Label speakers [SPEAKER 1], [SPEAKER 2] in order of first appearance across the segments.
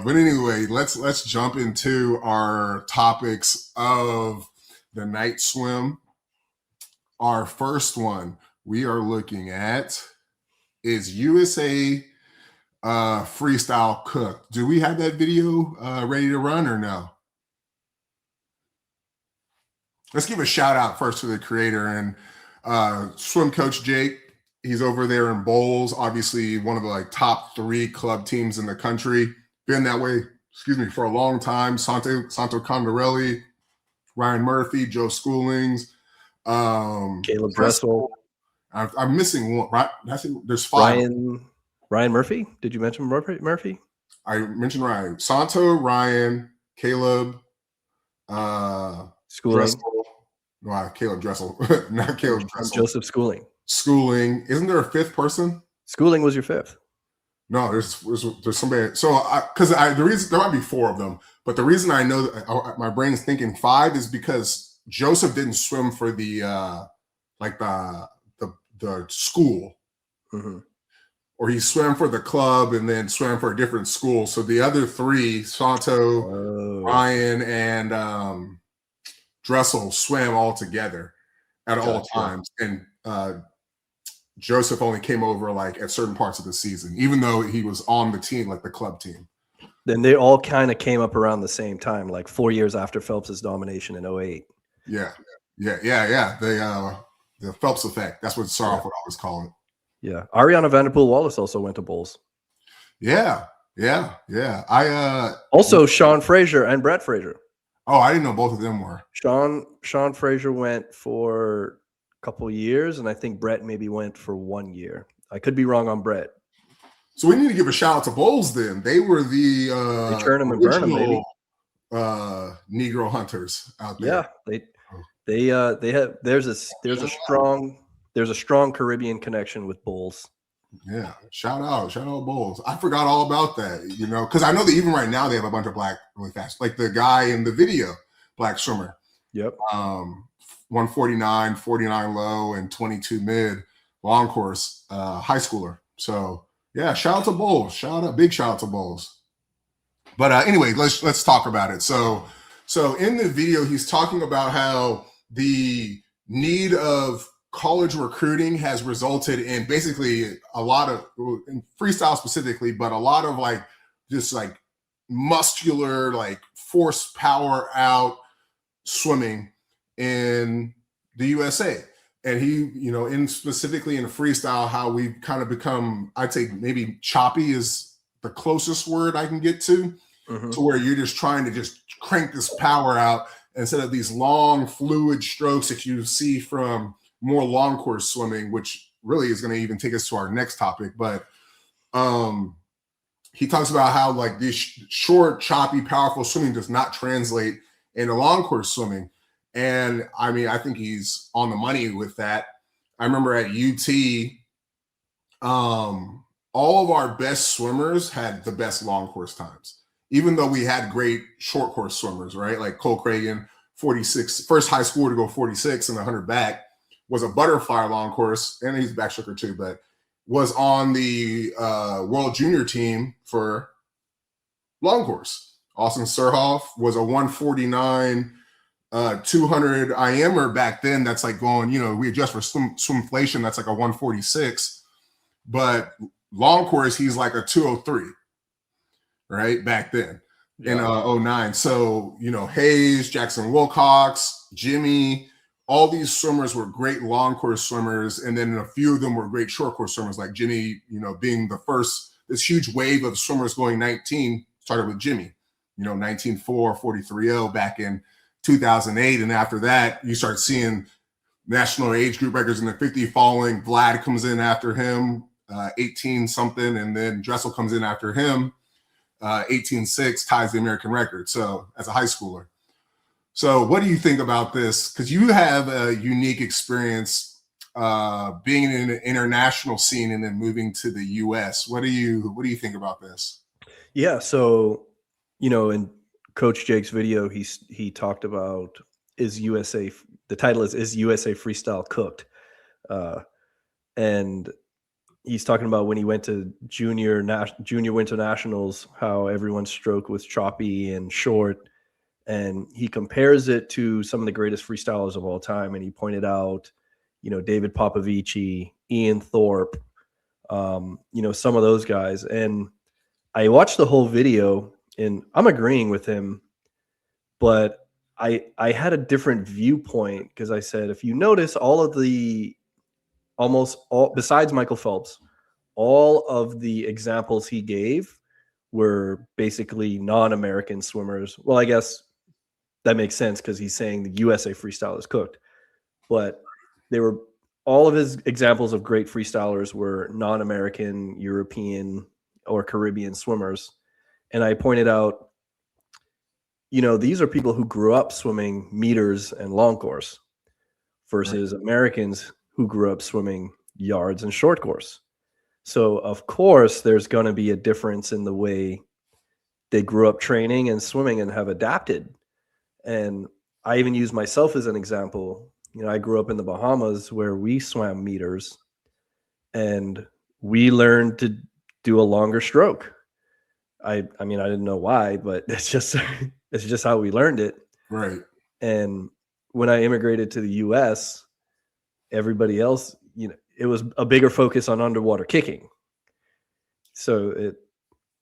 [SPEAKER 1] But anyway, let's jump into our topics of the night swim. Our first one we are looking at is USA freestyle cooked. Do we have that video ready to run or no? Let's give a shout out first to the creator and swim coach Jake. He's over there in Bolles, obviously one of the top 3 club teams in the country. Been that way, for a long time. Santo Condorelli, Ryan Murphy, Joe Schoolings,
[SPEAKER 2] Caleb Dressel.
[SPEAKER 1] I'm missing one, right? There's 5.
[SPEAKER 2] Ryan Murphy? Did you mention Murphy?
[SPEAKER 1] I mentioned Ryan. Santo, Ryan, Caleb,
[SPEAKER 2] Schooling.
[SPEAKER 1] Dressel. No, Caleb Dressel. Not Caleb Dressel.
[SPEAKER 2] Joseph Schooling.
[SPEAKER 1] Schooling. Isn't there a 5th person?
[SPEAKER 2] Schooling was your 5th.
[SPEAKER 1] No, there's somebody. So, the reason there might be 4 of them, but the reason I know that my brain's thinking 5 is because Joseph didn't swim for the the school, or he swam for the club and then swam for a different school. So the other 3, Santo, Ryan, and Dressel, swam all together at all times, and Joseph only came over at certain parts of the season, even though he was on the team, the club team.
[SPEAKER 2] Then they all kind of came up around the same time, 4 years after Phelps's domination in 2008.
[SPEAKER 1] Yeah. The Phelps effect. That's what Sarov would always call it.
[SPEAKER 2] Yeah. Ariana Vanderpool Wallace also went to Bolles.
[SPEAKER 1] Yeah.
[SPEAKER 2] Also Sean Fraser and Brett Fraser.
[SPEAKER 1] Oh, I didn't know both of them were.
[SPEAKER 2] Sean Fraser went for a couple of years, and I think Brett maybe went for 1 year. I could be wrong on Brett.
[SPEAKER 1] So we need to give a shout out to Bolles then. They were the
[SPEAKER 2] they turn them and burn them, maybe.
[SPEAKER 1] Negro hunters out there.
[SPEAKER 2] Yeah, they have there's a strong Caribbean connection with Bolles.
[SPEAKER 1] Yeah, shout out Bolles. I forgot all about that, because I know that even right now they have a bunch of black really fast, like the guy in the video, black swimmer.
[SPEAKER 2] Yep.
[SPEAKER 1] 149, 49 low, and 22 mid long course, high schooler. So yeah, shout out to Bolles. Big shout out to Bolles. But anyway, let's talk about it. So in the video, he's talking about how the need of college recruiting has resulted in basically a lot of, in freestyle specifically, but a lot of just muscular, force power out swimming in the USA. And he, specifically in freestyle, how we've kind of become, I'd say maybe choppy is the closest word I can get to where you're just trying to just crank this power out instead of these long fluid strokes that you see from more long course swimming, which really is going to even take us to our next topic. But he talks about how this short, choppy, powerful swimming does not translate into long course swimming. And I mean, I think he's on the money with that. I remember at UT, all of our best swimmers had the best long course times, even though we had great short course swimmers, right? Like Cole Cragen, 46, first high schooler to go 46 and 100 back, was a butterfly long course, and he's a backstroker too, but was on the world junior team for long course. Austin Surhoff was a 149 200 IMer back then. That's going, we adjust for swimflation. That's a 146, but long course, he's a 203, right? Back then in 09. So, Hayes, Jackson Wilcox, Jimmy, all these swimmers were great long course swimmers. And then a few of them were great short course swimmers, like Jimmy, being the first, this huge wave of swimmers going 19 started with Jimmy, 19.4, 43.0 back in 2008. And after that, you start seeing national age group records in the 50 following. Vlad comes in after him, 18 something. And then Dressel comes in after him, 18.6, ties the American record. So as a high schooler. So what do you think about this? Because you have a unique experience being in an international scene and then moving to the US. What do you think about this?
[SPEAKER 2] Yeah. So, in Coach Jake's video, he talked about the title is USA Freestyle Cooked? And he's talking about when he went to junior winter nationals, how everyone's stroke was choppy and short. And he compares it to some of the greatest freestylers of all time. And he pointed out, David Popovici, Ian Thorpe, some of those guys. And I watched the whole video and I'm agreeing with him, but I had a different viewpoint because I said, if you notice almost all, besides Michael Phelps, all of the examples he gave were basically non-American swimmers. Well, I guess that makes sense because he's saying the USA freestyle is cooked, but all of his examples of great freestylers were non-American, European, or Caribbean swimmers. And I pointed out, these are people who grew up swimming meters and long course versus Americans who grew up swimming yards and short course. So of course there's going to be a difference in the way they grew up training and swimming and have adapted. And I even use myself as an example. I grew up in the Bahamas where we swam meters and we learned to do a longer stroke. I mean, I didn't know why, but it's just how we learned it.
[SPEAKER 1] Right.
[SPEAKER 2] And when I immigrated to the US, everybody else, it was a bigger focus on underwater kicking. So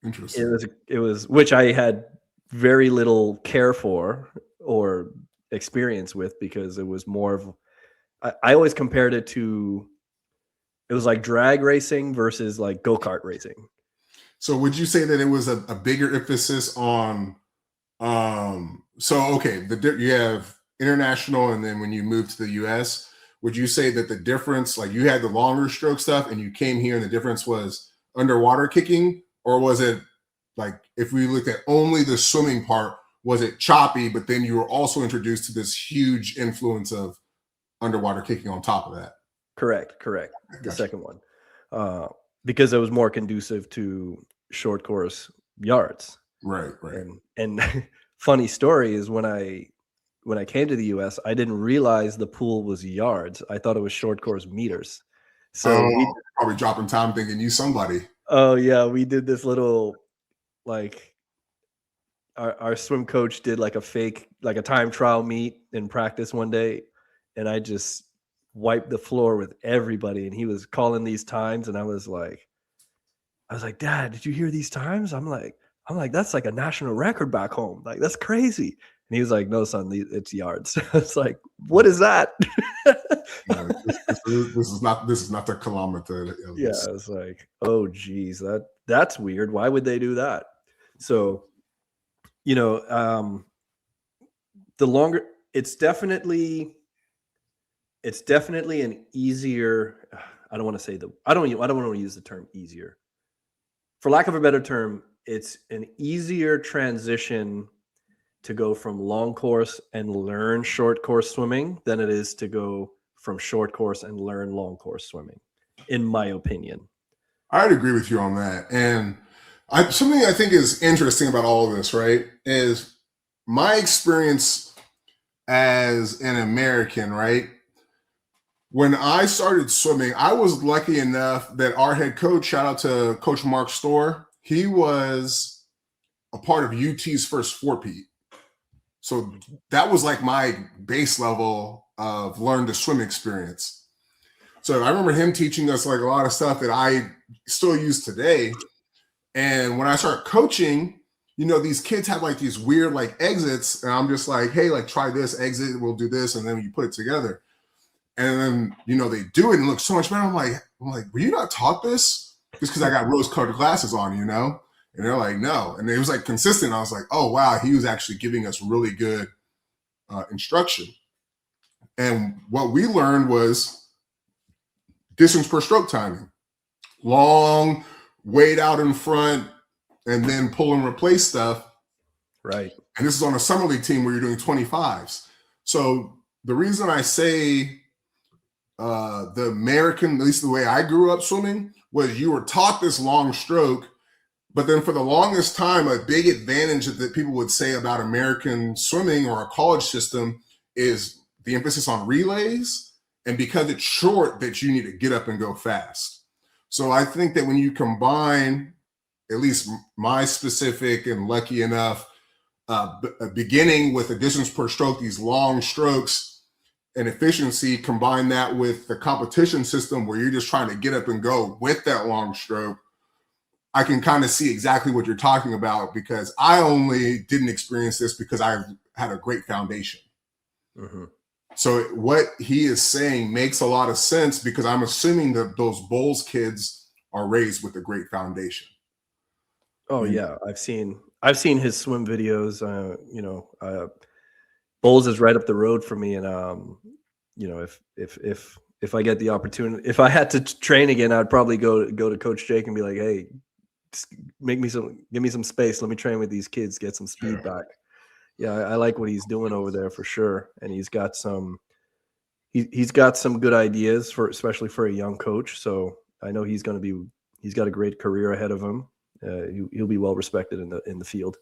[SPEAKER 2] it was which I had very little care for or experience with, because it was more of, I always compared it was like drag racing versus like go-kart racing.
[SPEAKER 1] So would you say that it was a bigger emphasis on, you have international, and then when you moved to the US, would you say that the difference, like you had the longer stroke stuff and you came here and the difference was underwater kicking? Or was it like, if we looked at only the swimming part, was it choppy, but then you were also introduced to this huge influence of underwater kicking on top of that?
[SPEAKER 2] Correct. The second one. Because it was more conducive to short course yards.
[SPEAKER 1] Right.
[SPEAKER 2] And funny story is when I came to the US, I didn't realize the pool was yards. I thought it was short course meters. So we
[SPEAKER 1] probably dropping time thinking you somebody.
[SPEAKER 2] Oh yeah, we did this little, like, our swim coach did like a time trial meet in practice one day, and I just wiped the floor with everybody, and he was calling these times, and I was like, Dad, did you hear these times? I'm like, that's like a national record back home. Like, that's crazy. And he was like, no, son, it's yards. It's like, what is that?
[SPEAKER 1] This is not the kilometer.
[SPEAKER 2] Yeah, it's like, oh geez, that's weird. Why would they do that? So, the longer, it's definitely an easier. I don't want to say I don't want to use the term easier. For lack of a better term, it's an easier transition to go from long course and learn short course swimming than it is to go from short course and learn long course swimming, in my opinion.
[SPEAKER 1] I'd agree with you on that. And something I think is interesting about all of this, right, is my experience as an American, right? When I started swimming, I was lucky enough that our head coach, shout out to Coach Mark Storr, he was a part of UT's first four-peat. So that was like my base level of learn to swim experience. So I remember him teaching us like a lot of stuff that I still use today. And when I started coaching, these kids have like these weird like exits, and I'm just like, hey, like try this exit, we'll do this, and then you put it together. And then, they do it and it looks so much better. I'm like, were you not taught this? Just because I got rose-colored glasses on, And they're like, no. And it was like consistent. I was like, oh, wow, he was actually giving us really good instruction. And what we learned was distance per stroke timing. Long, wade out in front, and then pull and replace stuff.
[SPEAKER 2] Right.
[SPEAKER 1] And this is on a summer league team where you're doing 25s. So the reason I say the American, at least the way I grew up swimming, was you were taught this long stroke, but then for the longest time, a big advantage that people would say about American swimming or our college system is the emphasis on relays. And because it's short, that you need to get up and go fast. So I think that when you combine, at least my specific and lucky enough, beginning with the distance per stroke, these long strokes and efficiency, combine that with the competition system where you're just trying to get up and go with that long stroke, I can kind of see exactly what you're talking about, because I only didn't experience this because I've had a great foundation.
[SPEAKER 2] Mm-hmm.
[SPEAKER 1] So what he is saying makes a lot of sense, because I'm assuming that those Bolles kids are raised with a great foundation.
[SPEAKER 2] Oh yeah, I've seen his swim videos. Bolles is right up the road for me, and if I get the opportunity, if I had to train again, I'd probably go to Coach Jake and be like, hey, just give me some space. Let me train with these kids, get some speed back. Yeah, I like what he's doing over there for sure, and he's got some good ideas especially for a young coach. So I know he's got a great career ahead of him. He'll be well respected in the field.